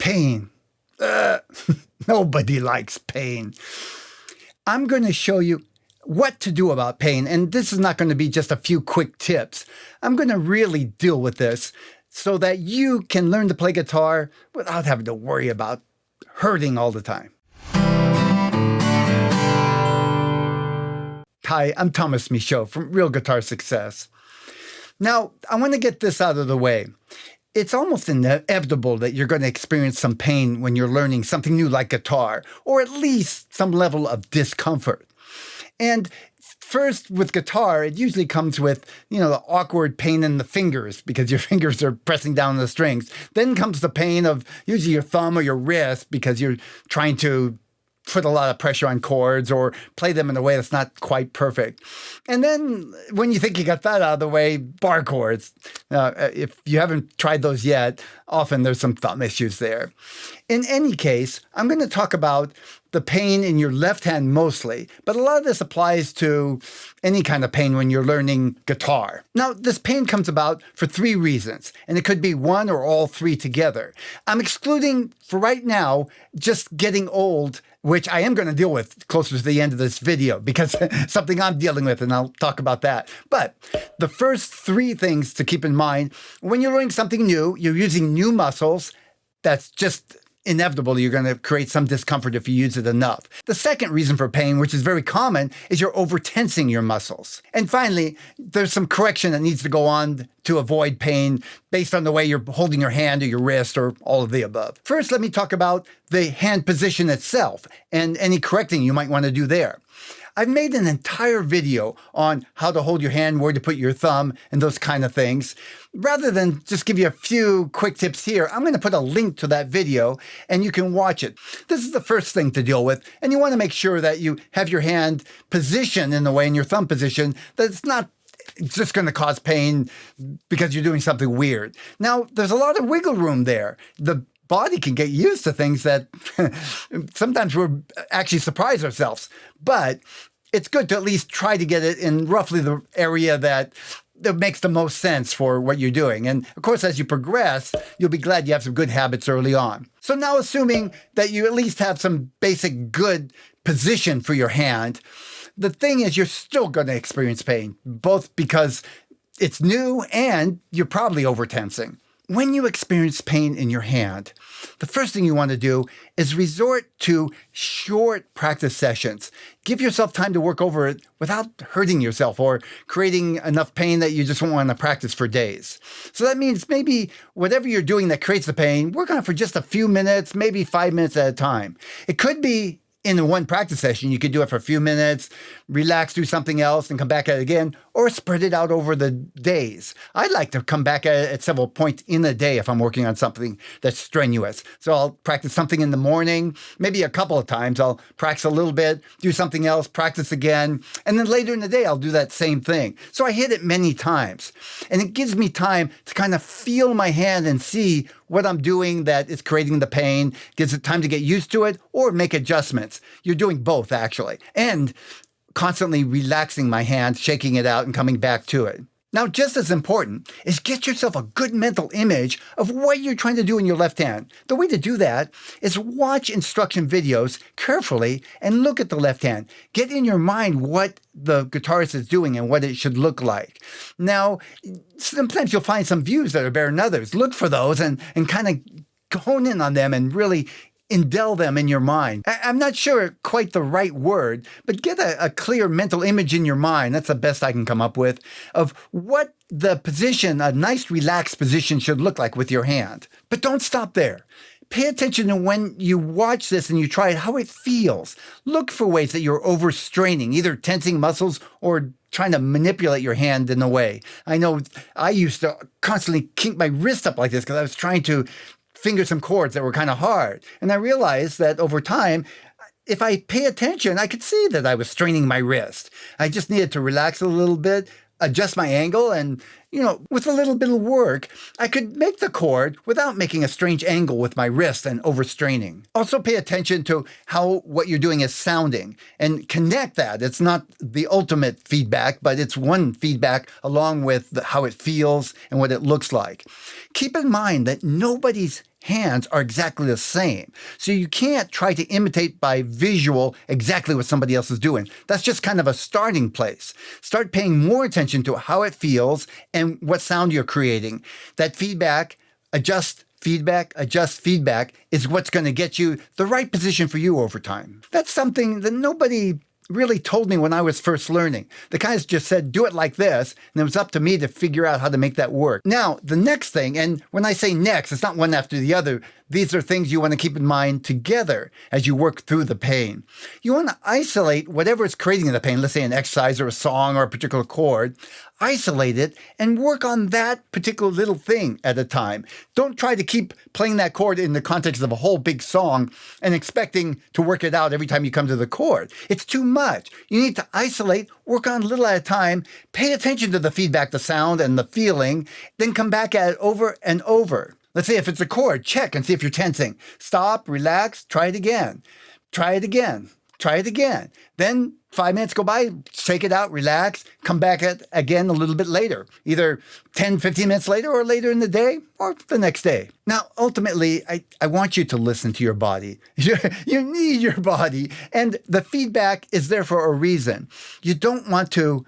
Pain. Nobody likes pain. I'm going to show you what to do about pain, and this is not going to be just a few quick tips. I'm going to really deal with this so that you can learn to play guitar without having to worry about hurting all the time. Hi, I'm Tomas Michaud from Real Guitar Success. Now, I want to get this out of the way. It's almost inevitable that you're going to experience some pain when you're learning something new like guitar, or at least some level of discomfort. And first, with guitar, it usually comes with, the awkward pain in the fingers because your fingers are pressing down on the strings. Then comes the pain of usually your thumb or your wrist because you're trying to put a lot of pressure on chords or play them in a way that's not quite perfect. And then when you think you got that out of the way, bar chords. If you haven't tried those yet, often there's some thumb issues there. In any case, I'm going to talk about the pain in your left hand mostly, but a lot of this applies to any kind of pain when you're learning guitar. Now, this pain comes about for three reasons, and it could be one or all three together. I'm excluding, for right now, just getting old, which I am going to deal with closer to the end of this video because something I'm dealing with, and I'll talk about that. But the first three things to keep in mind, when you're learning something new, you're using new muscles, that's just inevitable. You're going to create some discomfort if you use it enough. The second reason for pain, which is very common, is you're over-tensing your muscles. And finally, there's some correction that needs to go on to avoid pain based on the way you're holding your hand or your wrist or all of the above. First, let me talk about the hand position itself and any correcting you might want to do there. I've made an entire video on how to hold your hand, where to put your thumb, and those kind of things. Rather than just give you a few quick tips here, I'm going to put a link to that video and you can watch it. This is the first thing to deal with, and you want to make sure that you have your hand positioned in the way in your thumb position that it's not just going to cause pain because you're doing something weird. Now, there's a lot of wiggle room there. The body can get used to things that sometimes we're actually surprise ourselves. But it's good to at least try to get it in roughly the area that makes the most sense for what you're doing. And of course, as you progress, you'll be glad you have some good habits early on. So now, assuming that you at least have some basic good position for your hand, the thing is you're still going to experience pain, both because it's new and you're probably over-tensing. When you experience pain in your hand, the first thing you want to do is resort to short practice sessions. Give yourself time to work over it without hurting yourself or creating enough pain that you just won't want to practice for days. So that means maybe whatever you're doing that creates the pain, work on it for just a few minutes, maybe 5 minutes at a time. It could be in one practice session, you could do it for a few minutes, relax, do something else, and come back at it again, or spread it out over the days. I like to come back at it at several points in a day if I'm working on something that's strenuous. So I'll practice something in the morning, maybe a couple of times. I'll practice a little bit, do something else, practice again, and then later in the day, I'll do that same thing. So I hit it many times, and it gives me time to kind of feel my hand and see what I'm doing that is creating the pain, gives it time to get used to it, or make adjustments. You're doing both, actually. And constantly relaxing my hand, shaking it out, and coming back to it. Now, just as important is get yourself a good mental image of what you're trying to do in your left hand. The way to do that is watch instruction videos carefully and look at the left hand. Get in your mind what the guitarist is doing and what it should look like. Now, sometimes you'll find some views that are better than others. Look for those and kind of hone in on them and really indel them in your mind. I'm not sure quite the right word, but get a clear mental image in your mind, that's the best I can come up with, of what the position, a nice relaxed position should look like with your hand. But don't stop there. Pay attention to when you watch this and you try it, how it feels. Look for ways that you're overstraining, either tensing muscles or trying to manipulate your hand in a way. I know I used to constantly kink my wrist up like this because I was trying to finger some chords that were kind of hard. And I realized that over time, if I pay attention, I could see that I was straining my wrist. I just needed to relax a little bit, adjust my angle, and, with a little bit of work, I could make the chord without making a strange angle with my wrist and overstraining. Also pay attention to how what you're doing is sounding and connect that. It's not the ultimate feedback, but it's one feedback along with how it feels and what it looks like. Keep in mind that nobody's hands are exactly the same. So you can't try to imitate by visual exactly what somebody else is doing. That's just kind of a starting place. Start paying more attention to how it feels and what sound you're creating. That feedback, adjust feedback is what's going to get you the right position for you over time. That's something that nobody really told me when I was first learning. The guys just said, do it like this, and it was up to me to figure out how to make that work. Now, the next thing, and when I say next, it's not one after the other. These are things you want to keep in mind together as you work through the pain. You want to isolate whatever is creating the pain, let's say an exercise or a song or a particular chord. Isolate it and work on that particular little thing at a time. Don't try to keep playing that chord in the context of a whole big song and expecting to work it out every time you come to the chord. It's too much. You need to isolate, work on a little at a time, pay attention to the feedback, the sound, and the feeling, then come back at it over and over. Let's say if it's a chord, check and see if you're tensing. Stop, relax, try it again. Try it again. Try it again. Then 5 minutes go by, shake it out, relax, come back at again a little bit later, either 10, 15 minutes later or later in the day or the next day. Now, ultimately, I want you to listen to your body. You need your body, and the feedback is there for a reason. You don't want to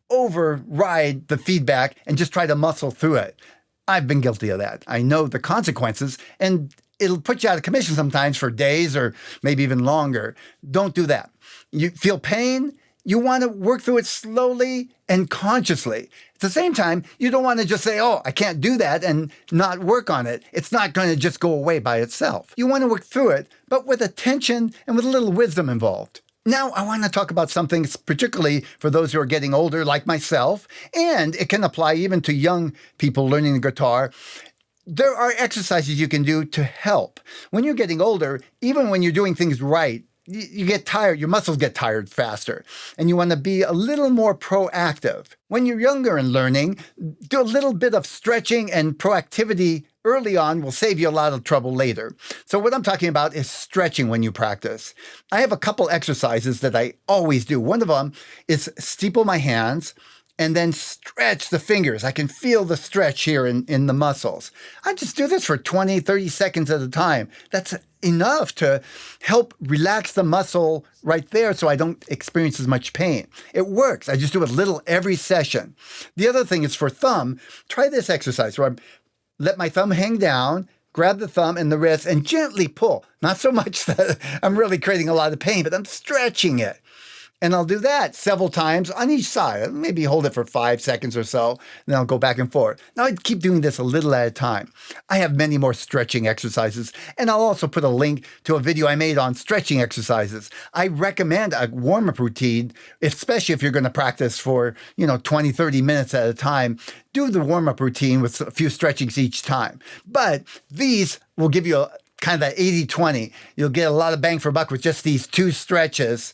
override the feedback and just try to muscle through it. I've been guilty of that. I know the consequences, and it'll put you out of commission sometimes for days or maybe even longer. Don't do that. You feel pain, you want to work through it slowly and consciously. At the same time, you don't want to just say, oh, I can't do that and not work on it. It's not going to just go away by itself. You want to work through it, but with attention and with a little wisdom involved. Now, I want to talk about something particularly for those who are getting older, like myself, and it can apply even to young people learning the guitar. There are exercises you can do to help. When you're getting older, even when you're doing things right, you get tired, your muscles get tired faster, and you want to be a little more proactive. When you're younger and learning, do a little bit of stretching and proactivity early on will save you a lot of trouble later. So what I'm talking about is stretching when you practice. I have a couple exercises that I always do. One of them is steeple my hands and then stretch the fingers. I can feel the stretch here in the muscles. I just do this for 20, 30 seconds at a time. That's enough to help relax the muscle right there so I don't experience as much pain. It works. I just do a little every session. The other thing is for thumb. Try this exercise where I let my thumb hang down, grab the thumb and the wrist, and gently pull. Not so much that I'm really creating a lot of pain, but I'm stretching it. And I'll do that several times on each side. Maybe hold it for 5 seconds or so, then I'll go back and forth. Now I keep doing this a little at a time. I have many more stretching exercises, and I'll also put a link to a video I made on stretching exercises. I recommend a warm-up routine, especially if you're going to practice for 20, 30 minutes at a time. Do the warm-up routine with a few stretchings each time. But these will give you kind of that 80-20. You'll get a lot of bang for buck with just these 2 stretches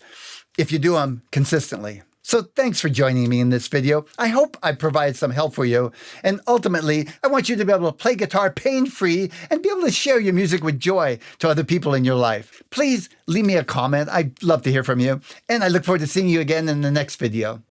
if you do them consistently. So thanks for joining me in this video. I hope I provided some help for you. And ultimately, I want you to be able to play guitar pain-free and be able to share your music with joy to other people in your life. Please leave me a comment. I'd love to hear from you. And I look forward to seeing you again in the next video.